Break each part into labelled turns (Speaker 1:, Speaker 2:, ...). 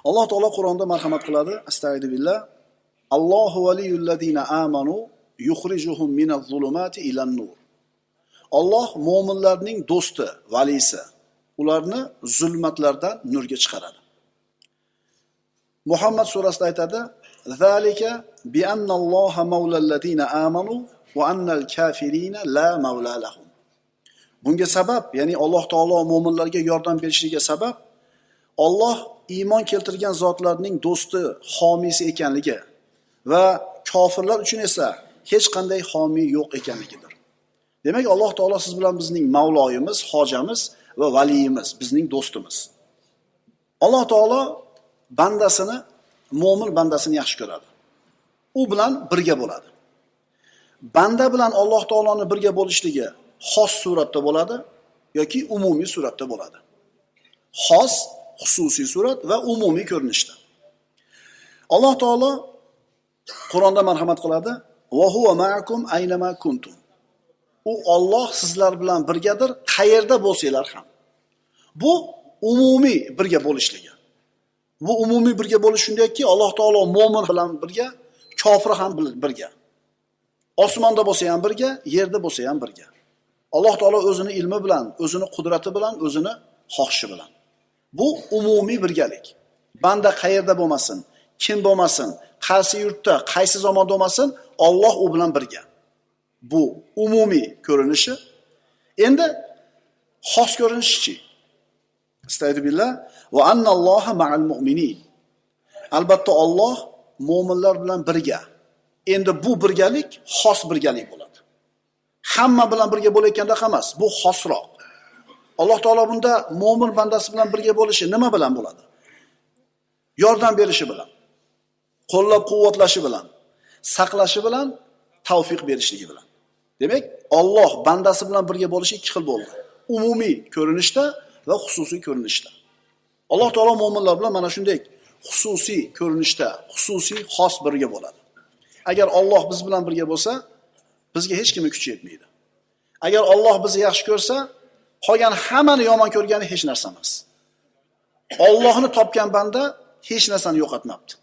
Speaker 1: Alloh taolo Qur'onda marhamat qiladi. Astagfirullah. Allohu valiyullazina amanu yukhrijuhum minaz-zulumati ilan-nur. Alloh mu'minlarning do'sti, valisi. Ularni zulmatlardan nurga chiqaradi. Muhammad surasida aytadi: "Zalika bi annalloha mavlallazina amanu va annal kafirina la mavla lahum." Bunga sabab, ya'ni Alloh taolo mu'minlarga yordam berishiga sabab Alloh iymon keltirgan zotlarning do'sti, homiysi ekanligi va kofirlar uchun esa hech qanday homiy yo'q ekanligidir. Demak, Alloh taolo siz bilan bizning mavloyimiz, hojamiz va valiyimiz, bizning do'stimiz. Alloh taolo bandasini, mo'min bandasini yaxshi ko'radi. U bilan birga bo'ladi. Banda bilan Alloh taoloning birga bo'lishligi xos suratda bo'ladi yoki umumiy suratda bo'ladi. Xos, xususiy surat va umumiy ko'rinishda. Alloh taolo Qur'onda marhamat qiladi: "Va huwa ma'akum aynama kuntum." U Alloh sizlar bilan birgadir, qayerda bo'lsanglar ham. Bu umumiy birga bo'lishligi. Bu umumiy birga bo'lish shundayki, Alloh taolo mo'min bilan birga, kofir ham birga. Osmonda bo'lsa ham birga, yerda bo'lsa ham birga. Alloh taolo o'zini ilmi bilan, o'zini qudrati bilan, o'zini xohishi bilan. Bu umumiy birgalik. Banda qayerda bo'lmasin, kim bo'lmasin, qaysi yurtda, qaysi zamonda bo'lmasin, Alloh u bilan birga. Bu umumiy ko'rinishi. Endi xos ko'rinishchi. Astagfirullah. Va annalloha ma'al mu'minin. Albatta Alloh mu'minlar bilan birga. Endi bu birgalik xos birgalik bo'ladi. Hamma bilan birga bo'layotganda emas, bu xosroq. Alloh taolo bunda mu'min bandasi bilan birga bo'lishi nima bilan bo'ladi? Yordam berishi bilan, qo'llab-quvvatlashi bilan, saqlashi bilan, tavfiq berishligi bilan. Demak, Alloh bandasi bilan birga bo'lishi ikki xil bo'ldi. Umumiy ko'rinishda va xususiy ko'rinishda. Alloh taolo mu'minlar bilan mana shunday xususiy ko'rinishda, xususiy xos birga bo'ladi. Agar Alloh biz bilan birga bo'lsa, bizga hech kimning kuchi yetmaydi. Agar Alloh bizni yaxshi ko'rsa, qolgan hammani yomon ko'rgani hech narsa emas. Allohni topgan banda hech narsani yo'qotmabdi.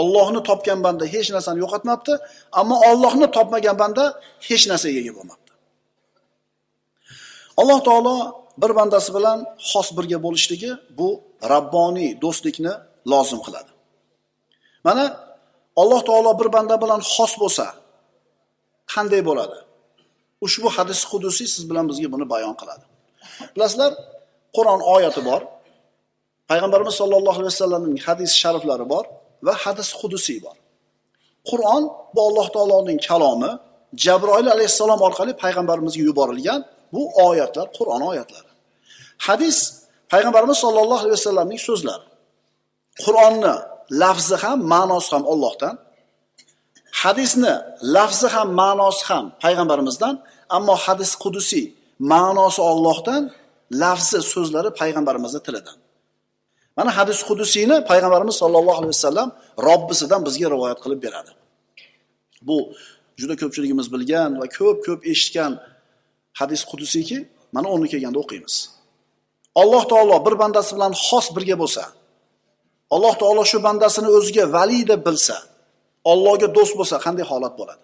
Speaker 1: Allohni topgan banda hech narsani yo'qotmabdi, ammo Allohni topmagan banda hech narsaga ega bo'lmabdi. Alloh taolo bir bandasi bilan xos birga bo'lishligi bu rabboniy do'stlikni lozim qiladi. Mana Alloh taolo bir banda bilan xos bo'lsa, qanday bo'ladi? Ushbu hadis qudusiy siz bilan bizga buni bayon qiladi. Bilasizlar, Qur'on oyati bor. Payg'ambarimiz sollallohu alayhi vasallamning hadis shariflari bor va hadis qudusiy bor. Qur'on bu Alloh taoloning kalomi, Jabroil alayhissalom orqali payg'ambarimizga yuborilgan bu oyatlar, Qur'on oyatlari. Hadis payg'ambarimiz sollallohu alayhi vasallamning so'zlari. Qur'onni lafzi ham, ma'nosi ham Allohdan. Hadisni lafzi ham, ma'nosi ham payg'ambarimizdan, ammo hadis qudusiy ma'nosi Allohdan, lafzi so'zlari payg'ambarimizning tilidan. Mana hadis qudusiyni payg'ambarimiz sollallohu alayhi vasallam Robbisidan bizga rivoyat qilib beradi. Bu juda ko'pchiligimiz bilgan va ko'p eshitgan hadis qudusiyki, mana uni kelganda o'qiymiz. Alloh taolo bir bandasi bilan xos birga bo'lsa, Alloh taolo shu bandasini o'ziga vali deb bilsa, Allohga do'st bo'lsa qanday holat bo'ladi?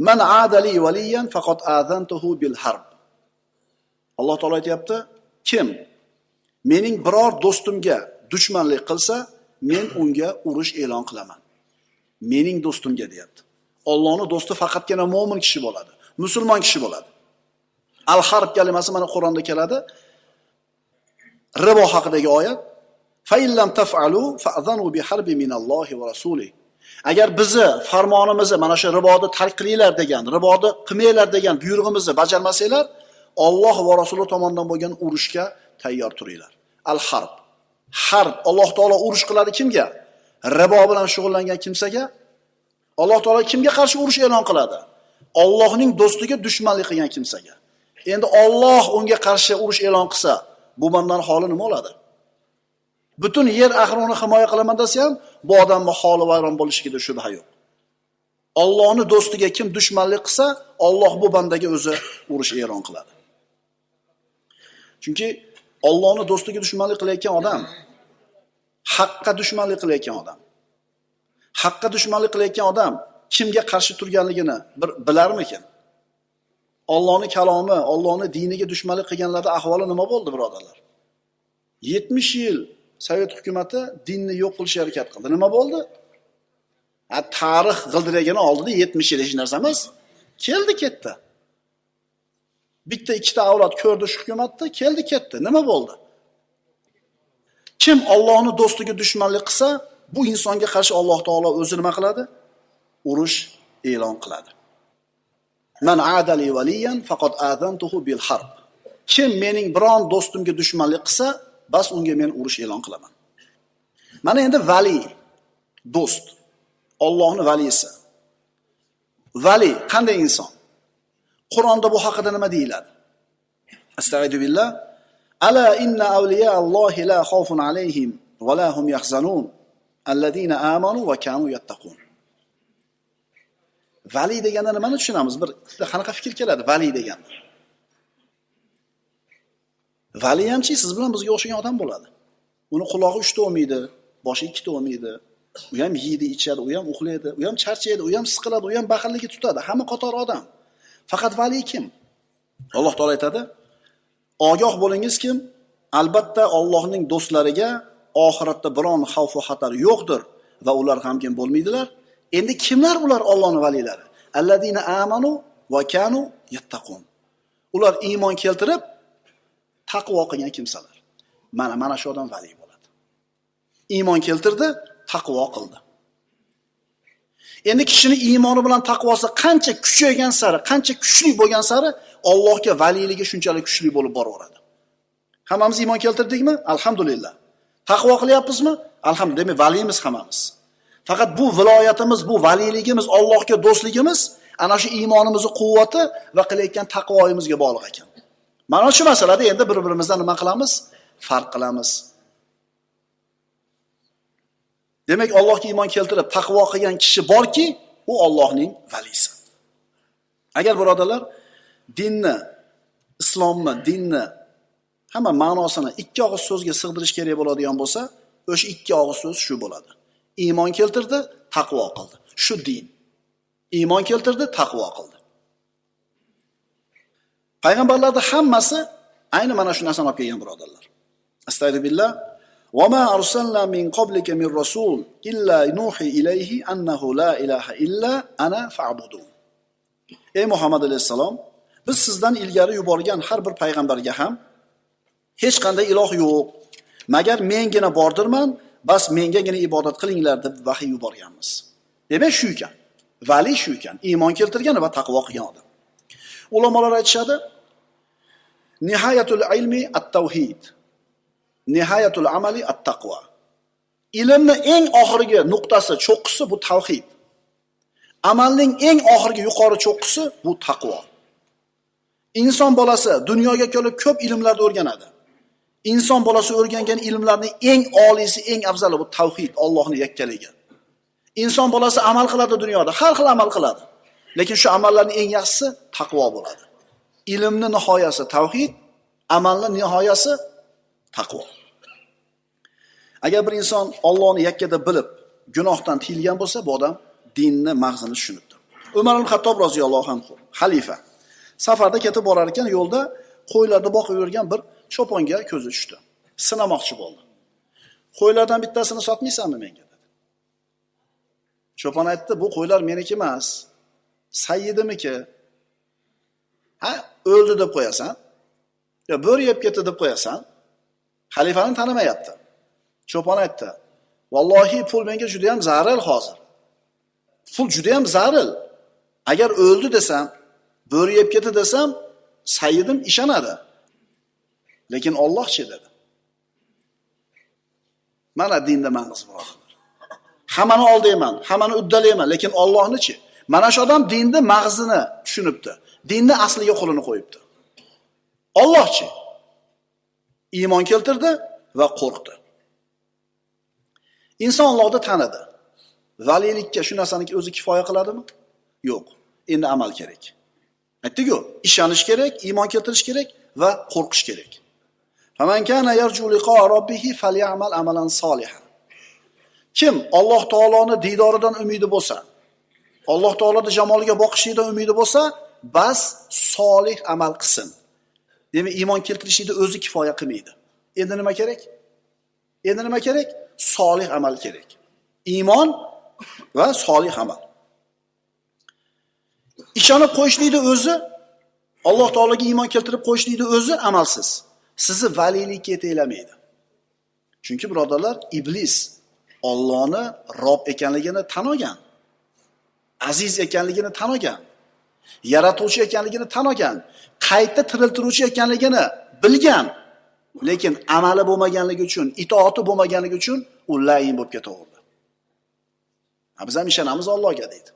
Speaker 1: Man adali valiyan faqat azantuhu bil harb. Alloh taolo aytayapti, kim mening biror do'stimga dushmanlik qilsa, men unga urush e'lon qilaman. Mening do'stimga deyapti. Allohning do'sti faqatgina mo'min kishi bo'ladi, musulmon kishi bo'ladi. Al-harb kalimasi mana Qur'onda keladi. Ribo haqidagi oyat. Fa illam taf'alu fa'zanu bi harbi minallohi va rasulihi. Agar bizni farmonimizni mana shu riboni tark qilinglar degan, riboni qilmanglar degan buyrug'imizni bajarmasanglar, Alloh va Rasuli tomonidan bo'lgan urushga tayyor turinglar. Al-harb. Harb, Alloh taolo urush qiladi kimga? Ribo bilan shug'ullangan kimsaga. Alloh taolo kimga qarshi urush e'lon qiladi? Allohning do'stiga dushmanlik qilgan kimsaga. Endi Alloh unga qarshi urush e'lon qilsa, bu bandaning holi nima bo'ladi? Butun yer ahli uni himoya qilaman desa ham, bu odamning holi vayron bo'lishiga shubha yo'q. Allohning do'stiga kim dushmanlik qilsa, Alloh bu bandaga o'zi urush e'lon qiladi. Chunki Allohning do'stiga dushmanlik qilayotgan odam haqqa dushmanlik qilayotgan odam. Haqqa dushmanlik qilayotgan odam kimga qarshi turganligini bilarmikin? Allohning kalomi, Allohning diniga dushmanlik qilganlarning ahvoli nima bo'ldi, birodarlar? 70 yil Sovet hukumatı dinni yo'q qilishga harakat qildi. Nima bo'ldi? Tarix g'ildiragini oldida 70 yil hech narsa emas. Keldi ketdi. Bitta ikkita avlod ko'rdi shu hukumatni, keldi ketdi. Nima bo'ldi? Kim Allohning do'stiga dushmanlik qilsa, bu insonga qarshi Alloh taolo o'zi nima qiladi? Urush e'lon qiladi. Man adali waliyan faqat azantuhu bil harb. Kim mening biron do'stimga dushmanlik qilsa, bas unga men urush e'lon qilaman. Mana endi vali, do'st, Allohning valisi. Vali qanday inson? Qur'onda bu haqida nima deyiladi? Astagfiru billah. Ala inna awliya Allohi la xawfun alayhim va la hum yahzanun alladina amanu va kanu yattaqun. Vali deganda nimani tushunamiz? Bir qanaqa fikr keladi vali deganda? Vali hamchi siz bilan bizga o'xshagan odam bo'ladi. Uni qulog'i 3 ta olmaydi, boshi 2 ta olmaydi. U ham yeydi, ichadi, u ham uxlaydi, u ham charchaydi, u ham siqiladi, u ham baxilligi tutadi. Hamma qator odam. Faqat vali kim? Alloh taolo aytadi: "Ogoh bo'lingiz kim? Albatta Allohning do'stlariga oxiratda biron xavf va xatar yo'qdir va ular g'amgin bo'lmaydilar." Endi kimlar ular Allohning valilari? Alladina amanu va kanu yattaqun. Ular iymon keltirib taqvo qilgan kimsalar. Mana shu odam vali bo'ladi. Iymon keltirdi, taqvo qildi. Endi kishining iymoni bilan taqvosi qancha kuchaygan sari, qancha kuchli bo'lgan sari Allohga valiligi shunchalik kuchli bo'lib boraveradi. Hammamiz iymon keltirdikmi? Alhamdulillah. Taqvo qilyapmizmi? Alhamdulillah. Demak, valimiz hammamiz. Faqat bu viloyatimiz, bu valiligimiz, Allohga do'stligimiz ana shu iymonimizning quvvati va qilayotgan taqvoyimizga bog'liq ekan. Mana shu masalada endi bir-birimizdan nima qilamiz? Farq qilamiz. Demak, Allohga iymon keltirib taqvo qilgan kishi borki, u Allohning valisi. Agar birodarlar dinni, islomni, dinni hamma ma'nosini ikki og'iz so'zga sig'dirish kerak bo'ladigan bo'lsa, o'sha ikki og'iz so'z shu bo'ladi. Iymon keltirdi, taqvo qildi. Shu din. Iymon keltirdi, taqvo qildi. Payg'ambarlarning hammasi ayni mana shu narsani olib kelgan birodarlar. Astagfirullah. Va ma arsalna min qablika min rasul illa nuhi ilayhi annahu la ilaha illa ana fa'budun. Ey Muhammad alayhisalom, biz sizdan ilgari yuborgan har bir payg'ambarga ham hech qanday iloh yo'q, magar mengina bordirman, bas mengagina ibodat qilinglar deb vahiy yuborganmiz. Demak shu ekan. Vali shu ekan, iymon keltirgan va taqvo qilgan odam. Ulamolar aytishadi, nihayatul ilmi at-tauhid, nihayatul amali at-taqvo. Ilmni eng oxirgi nuqtasi, cho'qqisi bu tavhid. Amalning eng oxirgi yuqori cho'qqisi bu taqvo. Inson bolasi dunyoga kelib ko'p ilmlarni o'rganadi. Inson bolasi o'rgangan ilmlarning eng oliysi, eng afzali bu tavhid, Allohning yakkaligi. Inson bolasi amal qiladi dunyoda, har xil amal qiladi. Lekin shu amallarning eng yaxshisi taqvo bo'ladi. Ilmning nihoyasi tavhid, amalning nihoyasi taqvo. Agar bir inson Allohni yakkada bilib, gunohdan tiyilgan bo'lsa, bu odam dinni mag'zini tushunibdi. Umar ibn Xattob roziyallohu anhu, xalifa, safarda ketib borar ekan, yo'lda qo'ylarni boqib yurgan bir cho'ponga ko'zi tushdi. Sinamoqchi bo'ldi. Qo'ylardan bittasini sotmaysanmi menga dedi. Cho'pon aytdi, bu qo'ylar meniki emas, sayyidimiki. Ha, o'ldi deb qo'yasan. Yo, bo'ri yeb ketdi deb qo'yasan. Xalifani tanimayapti. Cho'pon aytdi, "Vallohi pul menga juda ham zaril hozir. Pul juda ham zaril. Agar o'ldi desam, bo'ri yeb ketdi desam, sayyidim ishonadi. Lekin Allohchi dedi." Mana dinda ma'nosi birodarlar. Hammani oldayman, hammani uddalayman, lekin Allohni-chi? Mana shu odam dinni mag'zini tushunibdi. Dinni asliga qo'lini qo'yibdi. Allohchi? Iymon keltirdi va qo'rqdi. Inson Allohni tanidi. Valilikka shu narsaniki o'zi kifoya qiladimi? Yo'q. Endi amal kerak. Aytdik-ku, ishonish kerak, iymon keltirish kerak va qo'rqish kerak. Faman kana yarju liqa robbih falyamal amalan solihan. Kim Alloh taoloni diydoridan umidi bo'lsa, Alloh taoloni jamoliga boqishlikdan umidi bo'lsa, bas solih amal qilsin. Demak, iymon keltirishlikni o'zi kifoya qilmaydi. Endi nima kerak? Endi nima kerak? Solih amal kerak. Iymon va solih amal. Ishonib qo'yishlikni o'zi, Alloh taologa iymon keltirib qo'yishlikni o'zi amalsiz. Sizni valiylikka yetaylamaydi. Chunki birodarlar, iblis Allohni Rob ekanligini tan olgan. Aziz ekanligini tan olgan. Yaratuvchi ekanligini tan olgan. Qayta tiriltiruvchi ekanligini bilgan. Lekin amali bo'lmaganligi uchun, itoati bo'lmaganligi uchun u layin bo'lib ketaverdi. Biz ham ishonamiz Allohga deydi.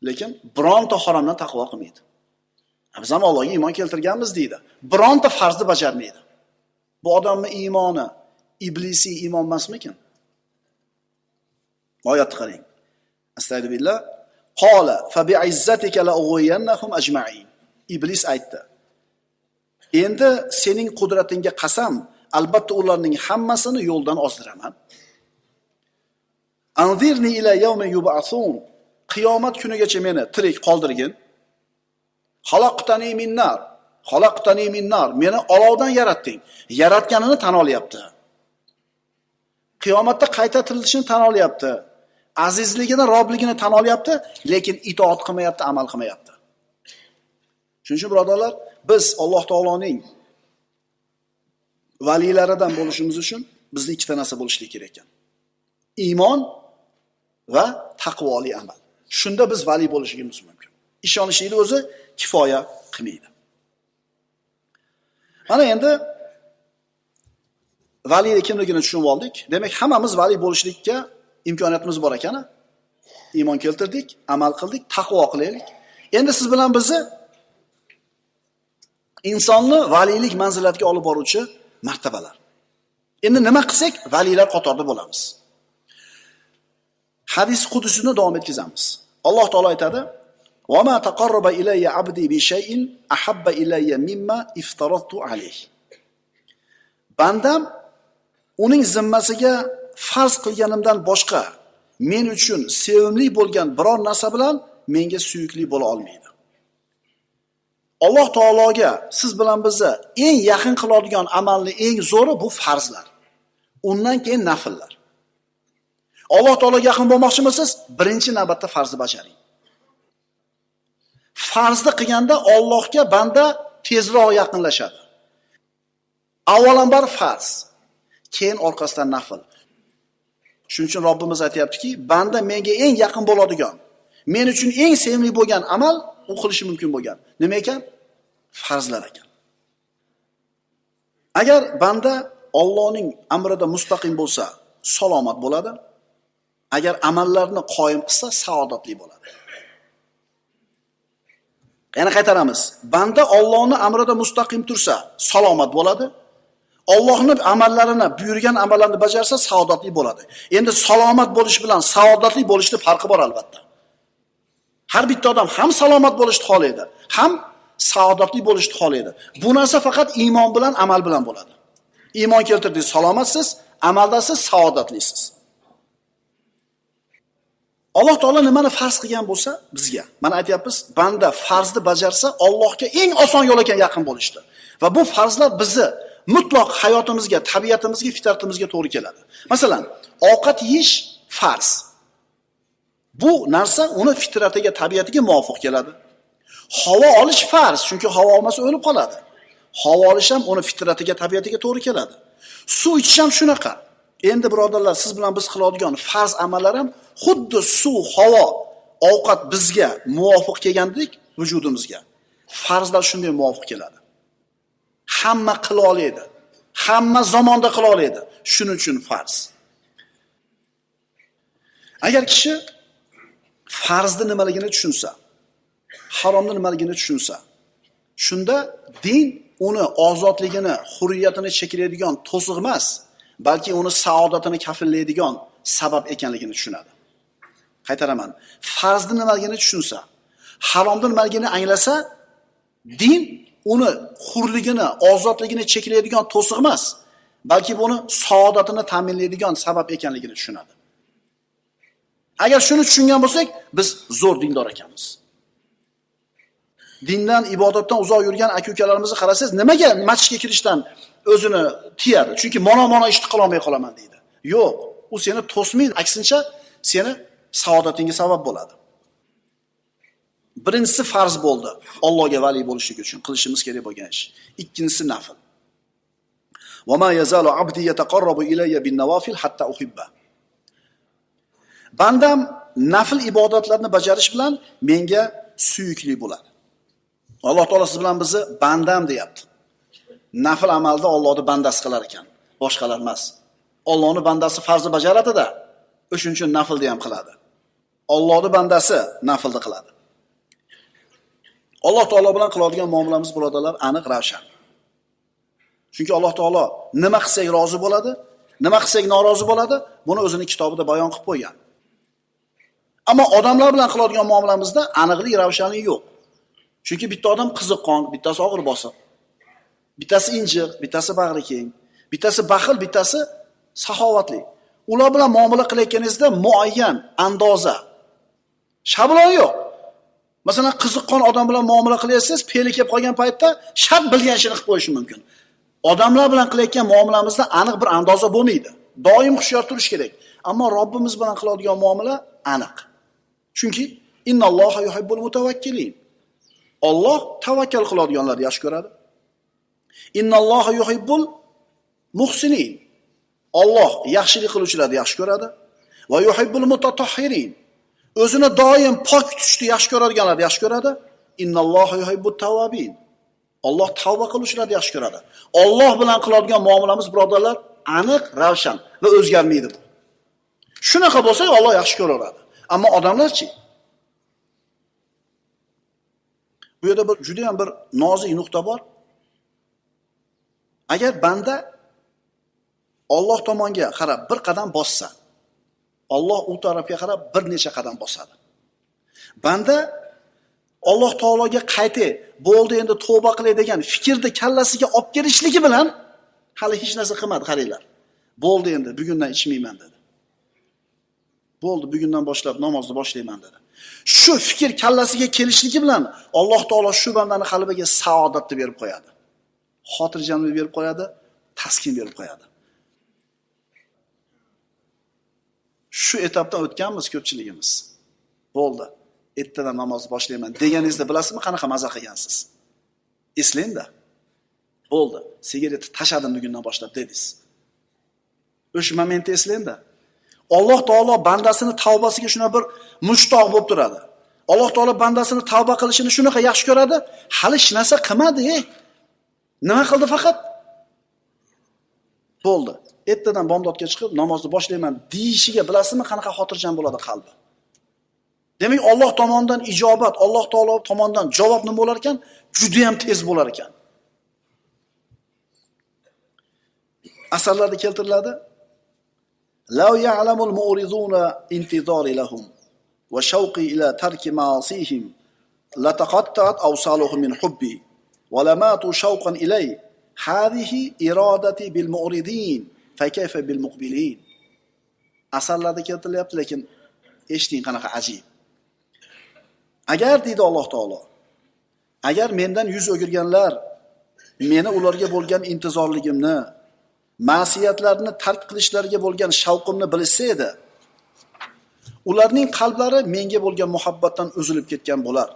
Speaker 1: Lekin bironta haromdan taqvo qilmaydi. Biz ham Allohga iymon keltirganmiz deydi. Bironta farzni bajarmaydi. Bu odamning iymoni iblisiy iymon emasmikin? Oyatni qarang. Astagfirullah. Qala fa bi'izzatika la ughwiyannahum ajma'in. Iblis aytdi. Endi sening qudratingga qasam, albatta ularning hammasini yo'ldan ozdiraman. Anzirni ila yawmi yub'athun. Qiyomat kunigacha meni tirik qoldirgin. Xalaqtani min nar. Xalaqtani min nar. Meni olovdan yaratding. Yaratganini tan olyapti. Qiyomatda qayta tirilishini tan olyapti. Azizligini, robligini tan olyapti, lekin itoat qilmayapti, amal qilmayapti. Shuning uchun birodarlar, biz Alloh taoloning valiylaridan bo'lishimiz uchun bizda ikkita narsa bo'lishi kerak ekan. Iymon va taqvoli amal. Shunda biz vali bo'lishimiz mumkin. Ishonishlikni o'zi kifoya qilmaydi. Mana endi vali kimligini tushunib oldik. Demak, hammamiz vali bo'lishlikka imkoniyatimiz bor ekan. Iymon keltirdik, amal qildik, taqvo qilaylik. Endi siz bilan bizni insonni valilik manzilatiga olib boruvchi martabalar. Endi nima qilsak, valilar qatorida bo'lamiz. Hadis qudusini davom etkazamiz. Alloh taolo aytadi: "Va ma taqarraba ilayya 'abdi bi shay'in ahabba ilayya mimma iftaradtu alayh." Bandam uning zimmasiga farz qilganimdan boshqa men uchun sevimli bo'lgan biror narsa bilan menga suyukli bo'la olmaydi. Alloh taologa siz bilan bizni eng yaqin qiladigan amalni eng zo'ri bu farzlar. Undan keyin nafllar. Alloh taologa yaqin bo'lmoqchimisiz? Birinchi navbatda farzni bajaring. Farzni qilganda Allohga banda tezroq yaqinlashadi. Avvalambor farz, keyin orqasidan nafl. Shuning uchun Robbimiz aytayaptiki, banda menga eng yaqin bo'ladigan, men uchun eng sevimli bo'lgan amal u qilishi mumkin bo'lgan. Nima ekan? Farzlar ekan. Agar banda Allohning amrida mustaqim bo'lsa, salomat bo'ladi. Agar amallarni qoyim qilsa, saodatli bo'ladi. Yana qaytaramiz. Banda Allohning amrida mustaqim tursa, salomat bo'ladi. Allohning amallarini, buyurgan amallarni bajarsa, saodatli bo'ladi. Endi salomat bo'lish bilan saodatli bo'lishning farqi bor albatta. Har bitta odam ham salomat bo'lishni xohlaydi, ham saodatli bo'lishni xohlaydi. Bu narsa faqat iymon bilan, amal bilan bo'ladi. Iymon keltirdingiz, salomatsiz, amalda siz saodatlisiz. Alloh taolo nimani farz qilgan bo'lsa bizga, mana aytyapmiz, banda farzni bajarsa Allohga eng oson yo'l ekan yaqin bo'lishdi. Va bu farzlar bizni mutlaq hayotimizga, tabiatimizga, fitratimizga to'g'ri keladi. Masalan, ovqat yeyish farz. Bu narsa uni fitratiga, tabiatiga muvofiq keladi. Havo olish farz, chunki havo olmasa o'lib qoladi. Havo olish ham uni fitratiga, tabiatiga to'g'ri keladi. Suv ichish ham shunaqa. Endi birodarlar, siz bilan biz qiladigan farz amallar ham xuddi suv, havo, ovqat bizga muvofiq kelgandek vujudimizga. Farzlar shunday muvofiq keladi. Hamma qila oladi. Hamma zamonda qila oladi. Shuning uchun farz. Agar kishi farzni nimaligini tushunsa, haromni nimaligini tushunsa, shunda din uni ozodligini, hurriyatini cheklaydigan to'siq emas, balki uni saodatini kafillaydigan sabab ekanligini tushunadi. Qaytaraman. Farzni nimaligini tushunsa, haromni nimaligini anglasa, din uni hurligini, ozodligini cheklaydigan to'siq emas, balki buni saodatini ta'minlaydigan sabab ekanligini tushunadi. Agar shuni tushungan bo'lsak, biz zo'r dindor ekanmiz. Dindan, ibodatdan uzoq yurgan aka-ukalarimizni qarasangiz, nimaga masjidga kirishdan o'zini tiyadi? Chunki mana ishni qila olmay qolaman deydi. Yo'q, u seni to'smaydi, aksincha seni saodatingga sabab bo'ladi. Birinchisi farz bo'ldi, Allohga vali bo'lishlik uchun qilishimiz kerak bo'lgan ish. Ikkinchisi nafl. Va ma yazalu abdi yataqarrabu ilayya bin nawafil hatta uhibba. Bandam nafl ibodatlarni bajarish bilan menga suyukli bo'ladi. Alloh taolo siz bilan bizni bandam deyapti. Nafl amalda Allohning bandasi qilar ekan, boshqalar emas. Allohning bandasi farzni bajaradi-da, o'shuning uchun naflni ham qiladi. Allohning bandasi naflni qiladi. Alloh taolo bilan qiladigan muomalamiz birodarlar aniq, ravshan. Chunki Alloh taolo nima qilsak rozi bo'ladi, nima qilsak norozi bo'ladi, buni o'zining kitobida bayon qilib qo'ygan. Ammo odamlar bilan qiladigan muomalamizda aniqlik, ravshanlik yo'q. Chunki bitta odam qiziqqon, bittasi og'ir bosiq, bittasi injiq, bittasi bag'ri keng, bittasi baxil, bittasi saxovatli. Ular bilan muomala qilayotganingizda muayyan andoza, shablon yo'q. Masalan, qiziqqon odam bilan muomala qilyapsiz, fe'li kelib qolgan paytda shart bilgan ishini qilib qo'yishi mumkin. Odamlar bilan qilayotgan muomalamizda aniq bir andoza bo'lmaydi. Doim hushyor turish kerak. Ammo Robbimiz bilan qiladigan muomala aniq. Chunki innalloha yuhibbul mutawakkilin. Alloh tavakkal qiladiganlarni yaxshi ko'radi. Innalloha yuhibbul muhsinin. Alloh yaxshilik qiluvchilarni yaxshi ko'radi. Va yuhibbul mutatahhirin. O'zini doim pok tutishni yaxshi ko'radiganlarni yaxshi ko'radi. Innalloha yuhibbut tawwabin. Alloh tavba qiluvchilarni yaxshi ko'radi. Alloh bilan qiladigan muomalamiz birodarlar aniq, ravshan va o'zgarmaydi bu. Shunaqa bo'lsa Alloh yaxshi ko'raveradi. Ammo odamlarchi? Bu yerda juda ham bir nozik nuqta bor. Agar banda Alloh tomonga qarab bir qadam bossa, Alloh u tarafga qarab bir necha qadam bosadi. Banda Alloh taologa qaytay, bo'ldi endi tavba qilay degan fikrni kallasiga olib kelishligi bilan hali hech narsa qilmadi, qaranglar. Bo'ldi endi bugundan ichmayman dedi. Bo'ldi bugundan boshlab namozni boshlayman dedi. Shu fikr kallasiga kelishligi bilan Alloh taolo shu bandani qalbiga saodatni berib qo'yadi. Xotirjamlik berib qo'yadi, taskin berib qo'yadi. Shu etapdan o'tganmiz ko'pchiligimiz. Bo'ldi. Ertadan namozni boshlayman deganingizda bilasizmi qanaqa maza qilgansiz? Eslang-da. Bo'ldi. Sigaretni tashladim bugundan boshlab dedingiz. O'sha momentni eslang-da. Alloh taolo bandasini tavbasiga shuna bir mushtoq bo'lib turadi. Alloh taolo bandasini tavba qilishini shunaqa yaxshi ko'radi. Hali hech narsa qilmadi. Nima qildi faqat? Bo'ldi. Ertadan bomdodga chiqib namozni boshlayman deyishiga bilasizmi qanaqa xotirjam bo'ladi qalbi? Demak, Alloh tomonidan ijobat, Alloh taolo tomonidan javob nima bo'lar ekan? Juda ham tez bo'lar ekan. Asarlarda keltiriladi. Law ya'lamul mu'riduna intizari lahum wa shawqi ila tarki ma'asihim lataqatta'at awsaluhum min hubbi wa lamatu shawqan ilay hadhihi iradati bil mu'ridin fa kayfa bil muqbilin. Asarlarda keltirilyapti, lekin eshiting qanaqa ajib. Agar deydi Alloh taolo, agar mendan yuz o'girganlar meni ularga bo'lgan intizorligimni, ma'siyatlarni tark qilishlariga bo'lgan shavqimni bilsa edi, ularning qalblari menga bo'lgan muhabbatdan uzilib ketgan bo'lar,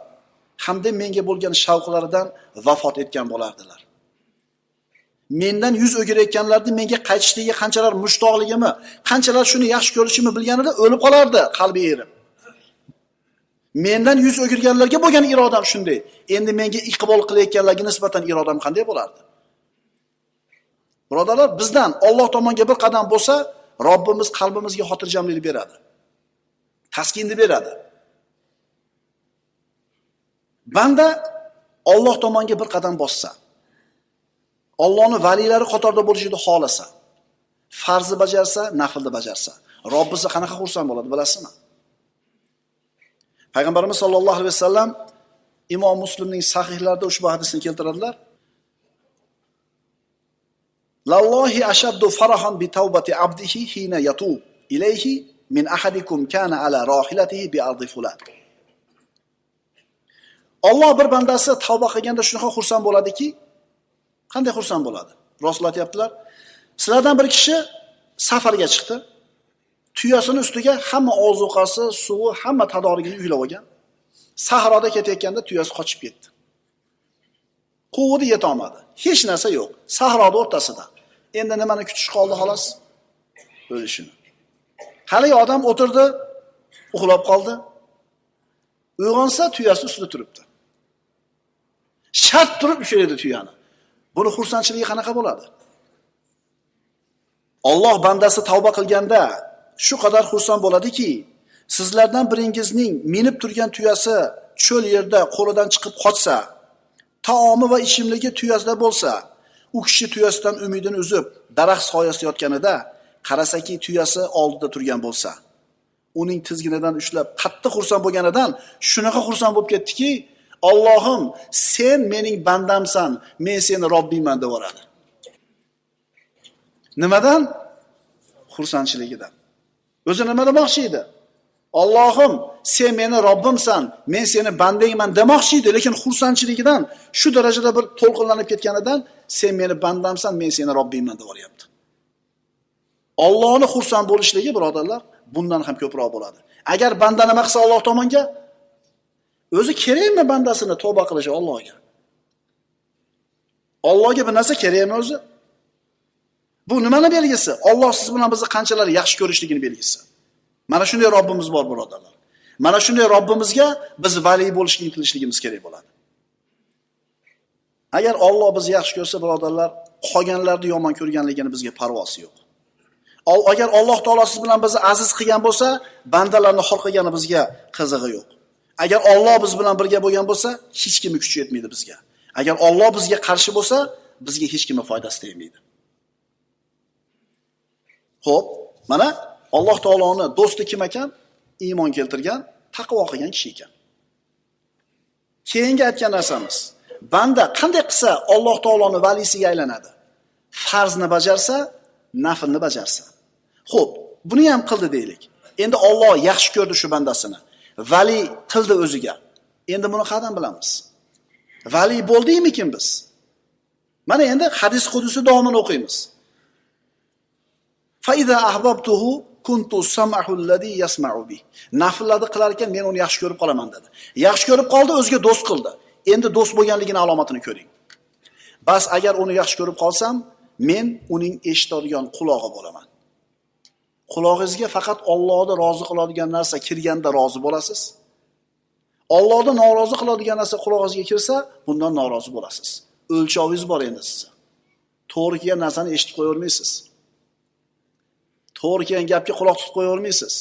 Speaker 1: hamda menga bo'lgan shavqlaridan vafot etgan bo'lardilar. Mendan yuz o'girayotganlarni menga qaytishligiga qanchalar mushtoqligimni, qanchalar shuni yaxshi ko'rishimni bilganida o'lib qolardi qalbi erib. Mendan yuz o'girganlarga bo'lgan irodam shunday. Endi menga iqbol qilayotganlarga nisbatan irodam qanday bo'lardi? Birodarlar, bizdan Alloh tomonga bir qadam bo'lsa, Robbimiz qalbimizga xotirjamlik beradi. Taskinni beradi. Banda Alloh tomonga bir qadam bossa, Allohning valilari qatorida bo'lishini xohlasa, farzni bajarsa, naflni bajarsa, Robbisi qanaqa xursand bo'ladi, bilasizmi? Payg'ambarimiz sollallohu alayhi vasallam Imom Muslimning sahihlarida ushbu hadisni keltiradilar. Lallohi ashaddu farahan bi tawbati abdihi hina yatub ilayhi min ahadikum kana ala rahilatihi bi ardi fulan. Alloh bir bandasi tavba qilganda shunaqa xursand bo'ladiki, qanday xursand bo'ladi? Rasululloh aytibdilar, sizlardan bir kishi safarga chiqdi. Tuyasining ustiga hamma ozuqasi, suvi, hamma tadorigini uylab olgan. Sahroda ketayotganda tuyasi qochib ketdi. Quvvida yeta olmadi. Hech narsa yo'q. Sahroda o'rtasida. Endi nimani kutish qoldi xolos? O'lishini. Haligi odam o'tirdi, uxlab qoldi. Uyg'onsa tuyasi ustida turibdi. Shart turib ushlaydi tuyani. Buni xursandchiligi qanaqa bo'ladi? Alloh bandasi tavba qilganda shu qadar xursand bo'ladiki, sizlardan biringizning minib turgan tuyasi cho'l yerda qo'lidan chiqib qochsa, taomi va ichimligi tuyasida bo'lsa, u kishi tuyasidan umidini uzib, daraxt soyasida yotganida qarasaki tuyasi oldida turgan bo'lsa, uning tizginidan ushlab qattiq xursand bo'lganidan shunaqa xursand bo'lib ketdiki, Allohim, sen mening bandamsan, men seni Robbingman deb o'radi. Nimadan? Xursandchiligidan. O'zi nima demoqchi edi? Allohim, sen meni Robbimsan, men seni bandangman demoqchi edi, lekin xursandchiligidan shu darajada bir to'lqinlanib ketganidan sen meni bandamsan, men seni Robbingman deb o'ryapti. Allohning xursand bo'lishligi, birodarlar, bundan ham ko'proq bo'ladi. Agar banda nima qilsa Alloh tomonga, o'zi kerakmi bandasini tavba qilishi Allohga? Allohga bir narsa kerakmi o'zi? Bu nimani belgisi? Alloh siz bilan bizni qanchalar yaxshi ko'rishligini belgisi. Mana shunday Robbimiz bor, birodarlar. Mana shunday Robbimizga biz vali bo'lishga intilishligimiz kerak bo'ladi. Agar Alloh bizni yaxshi ko'rsa, birodarlar, qolganlarni yomon ko'rganligini bizga parvosi yo'q. Agar Alloh taolo siz bilan bizni aziz qilgan bo'lsa, bandalarni xor qilgani bizga qizig'i yo'q. Agar Alloh biz bilan birga bo'lgan bo'lsa, hech kimni kuchi yetmaydi bizga. Agar Alloh bizga qarshi bo'lsa, bizga hech kimning foydasi tegmaydi. Xo'p, mana Alloh taoloning do'sti kim ekan? Iymon keltirgan, taqvo qilgan kishi ekan. Keyingi aytgan narsamiz, banda qanday qilsa Alloh taoloning valisiga aylanadi? Farzni bajarsa, naflni bajarsa. Xo'p, buni ham qildi deylik. Endi Alloh yaxshi ko'rdi shu bandasini. Vali qildi o'ziga. Endi buni qanday bilamiz? Vali bo'ldikmikin biz? Mana endi hadis qudusi davomini o'qiymiz. Fa iza ahbabtuhu kuntu sam'ahu alladhi yasma'u bi. Nafllarni qilar ekan men uni yaxshi ko'rib qolaman dedi. Yaxshi ko'rib qoldi, o'ziga do'st qildi. Endi do'st bo'lganligini alomatini ko'ring. Bas agar uni yaxshi ko'rib qolsam, men uning eshitadigan qulog'i bo'laman. Qulog'ingizga faqat Allohni rozi qiladigan narsa kirganda rozi bo'lasiz. Allohni norozi qiladigan narsa qulog'ingizga kirsa, bundan norozi bo'lasiz. O'lchovingiz bor endi sizga. To'g'ri kelgan narsani eshitib qo'yavermaysiz. To'g'ri kelgan gapga quloq tutib qo'yavermaysiz.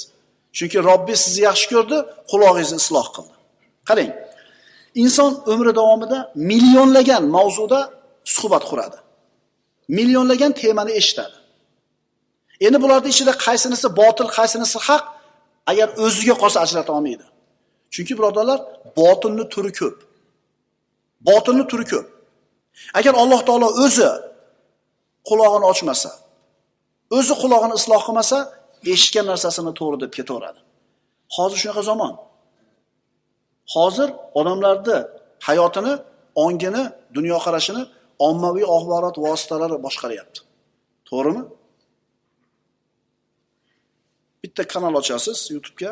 Speaker 1: Chunki Robbingiz sizni yaxshi ko'rdi, qulog'ingizni isloh qildi. Qarang. Inson umri davomida millionlagan mavzuda suhbat quradi. Millionlagan temani eshitadi. Endi bularning ichida qaysinisi botil, qaysinisi haq, agar o'ziga qolsa ajrata olmaydi. Chunki birodarlar, botilning turi ko'p. Botilning turi ko'p. Agar Alloh taolo o'zi quloqini ochmasa, o'zi quloqini isloh qilmasa, eshitgan narsasini to'g'ri deb ketaveradi. Hozir shunaqa zamon. Hozir odamlarning hayotini, ongini, dunyoqarashini ommaviy axborot vositalari boshqaryapti. To'g'rimi? Bitta kanal ochasiz YouTube'ga,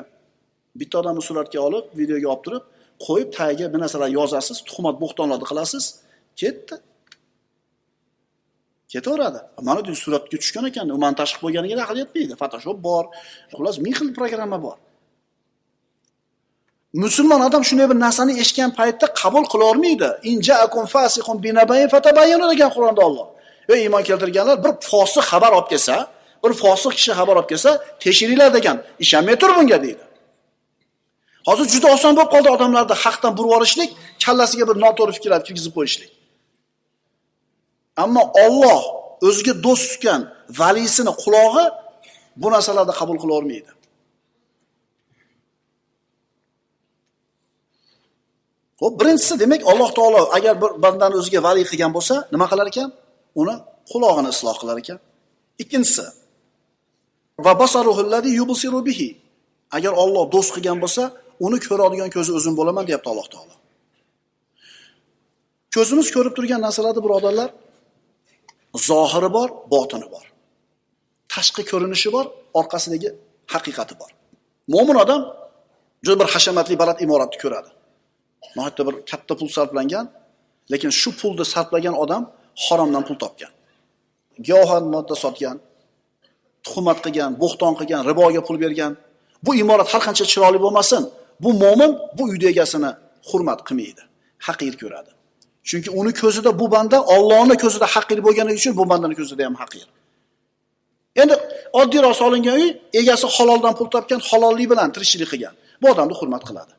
Speaker 1: bitta odamni suratga olib, videoga olib turib, qo'yib tagiga bir narsalar yozasiz, tuhmat bo'xtonlarni qilasiz, ketdi. Ketaveradi. Mana bu suratga tushgan ekan, u montaj qilib qo'yganiga aql yetmaydi. Photoshop bor, xullas ming xil programma bor. Musulmon odam shunday bir narsani eshitgan paytda qabul qila olmaydi. Inja'akum fasiqun binabayin fatabayyanu degan Qur'onda Alloh. Ey iymon keltirganlar, bir fosiq xabar olib kelsa, bir fosiq kishi xabar olib kelsa, tekshiringlar degan. Ishonmay tur bunga deydi. Hozir juda oson bo'lib qoldi odamlarni haqdan burib olishlik, kallasiga bir noto'g'ri fikrlar kirgizib qo'yishlik. Ammo Alloh o'ziga do'st tutgan valisini qulog'i bu narsalarni qabul qila olmaydi. Xo'p, birinchisi demak Alloh taolo agar bir bandani o'ziga vali qilgan bo'lsa, nima qilar ekan? Uni qulog'ini isloh qilar ekan. Ikkinchisi, Va basaruhu allazi yubsiru bihi. Agar Alloh do'st qilgan bo'lsa, uni ko'radigan ko'zi o'zim bo'laman, deyapti Alloh taolo. Ko'zimiz ko'rib turgan narsalarda birodarlar, zohiri bor, botini bor. Tashqi ko'rinishi bor, orqasidagi haqiqati bor. Mo'min odam juda bir hashamatli baland imoratni ko'radi. Nohayotda bir katta pul sarflangan, lekin shu pulni sarflagan odam haromdan pul topgan. Giyohvand modda sotgan, tuhmat qilgan, bo'xton qilgan, riboga pul bergan. Bu imorat har qancha chiroyli bo'lmasin, bu mo'min bu uyda egasini hurmat qilmaydi, haqir ko'radi. Chunki uni ko'zida bu banda Allohning ko'zida haqir bo'lganligi uchun bu bandaning ko'zida ham haqir. Endi oddiyroq solingan uy, egasi haloldan pul topgan, halollik bilan tirikchilik qilgan. Bu odamni hurmat qiladi.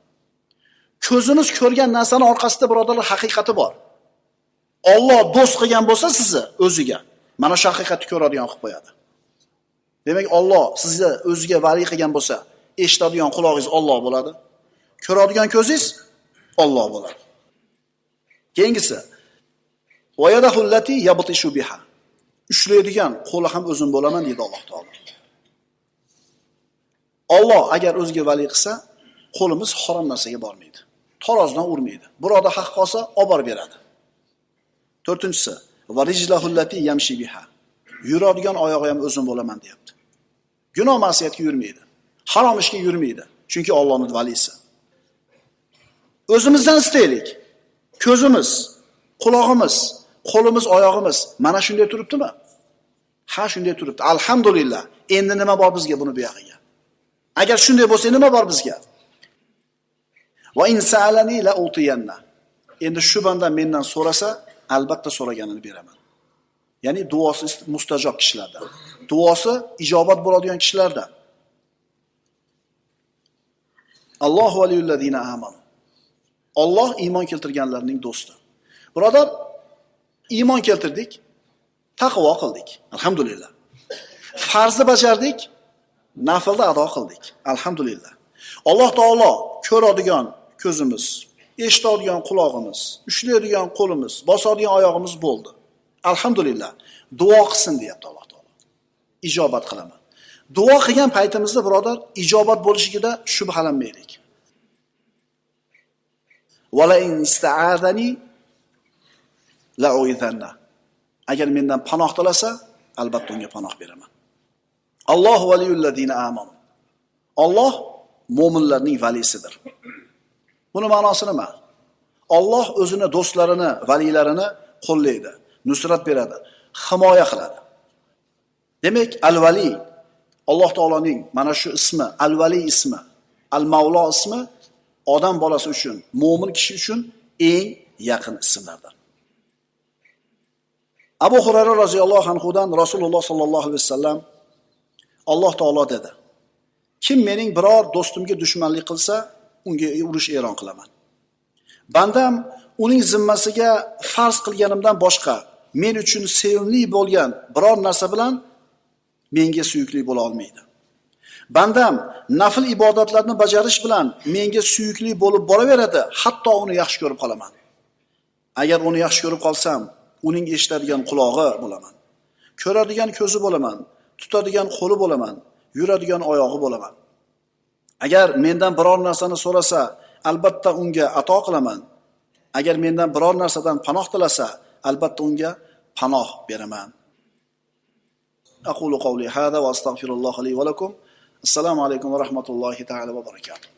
Speaker 1: Ko'zimiz ko'rgan narsaning orqasida birodarlar haqiqati bor. Alloh do'st qilgan bo'lsa sizni o'ziga, mana shu haqiqatni ko'radigan qilib qo'yadi. Demak, Alloh sizni o'ziga vali qilgan bo'lsa, eshitadigan quloqingiz Alloh bo'ladi. Ko'radigan ko'zingiz Alloh bo'ladi. Keyingisi va yadahu allati yabtishu biha. Ushlaydigan qo'li ham o'zim bo'laman deydi Alloh taolo. Alloh agar o'ziga vali qilsa, qo'limiz harom narsaga bormaydi. Tarozdan urmaydi. Biroda haq qolsa, olib borib beradi. 4-inchisi va rijlahu allati yamshi biha. Yuradigan oyog'i ham o'zim bo'laman deyapti. Gunoh ma'siyatga yurmaydi. Harom ishga yurmaydi. Chunki Allohning valisi. O'zimizdan istaylik. Ko'zimiz, quloqimiz, qo'limiz, oyog'imiz mana shunday turibdimi? Ha, shunday turibdi. Alhamdulillah. Endi nima bor bizga buni buyog'iga? Agar shunday bo'lsa, nima bor bizga? Va in sa'alani la utiyanna. Endi shu banda mendan so'rasa, albatta so'raganini beraman. Ya'ni duosi mustajob kishilardan. Duosi ijobat bo'ladigan kishilardan. Allohu valiyul ladina amanu. Alloh iymon keltirganlarning do'sti. Birodar, iymon keltirdik, taqvo qildik. Alhamdulillah. Farzni bajardik, naflni ado qildik. Alhamdulillah. Alloh taolo ko'radigan ko'zimiz, eshitadigan quloqimiz, ushlaydigan qo'limiz, bosadigan oyog'imiz bo'ldi. Alhamdulillah. Duo qilsin deyapti Alloh taolo. Ijobat qilaman. Duo qilgan paytimizda birodar, ijobat bo'lishigida shubhalanmaylik. Wala in ista'adani la'uidanna. Agar mendan panoh tilasa, albatta unga panoh beraman. Allohu valiyul ladina amanu. Alloh mo'minlarning valisidir. Buni ma'nosi nima? Alloh o'zini do'stlarini, valilarini qo'llaydi, nusrat beradi, himoya qiladi. Demak, al-vali Alloh taoloning mana shu ismi, al-vali ismi, al-mavlo ismi odam bolasi uchun, mo'min kishi uchun eng yaqin ismlardir. Abu Hurayra roziyallohu anhudan Rasululloh sallallohu alayhi vasallam Alloh taolo dedi: kim mening biror do'stimga dushmanlik qilsa, unga urush e'lon qilaman. Bandam uning zimmasiga farz qilganimdan boshqa men uchun sevimli bo'lgan biror narsa bilan menga suyukli bo'la olmaydi. Bandam nafl ibodatlarni bajarish bilan menga suyukli bo'lib boraveradi, hatto uni yaxshi ko'rib qolaman. Agar uni yaxshi ko'rib qolsam, uning eshitadigan qulog'i bo'laman, ko'radigan ko'zi bo'laman, tutadigan qo'li bo'laman, yuradigan oyog'i bo'laman. Agar mendan biror narsani so'rasa, albatta unga ato qilaman. Agar mendan biror narsadan panoh tilasa, albatta unga panoh beraman. Aqulu qawli hada va astaghfirulloh li va lakum. Assalomu alaykum va rahmatullohi ta'ala va barakatuh.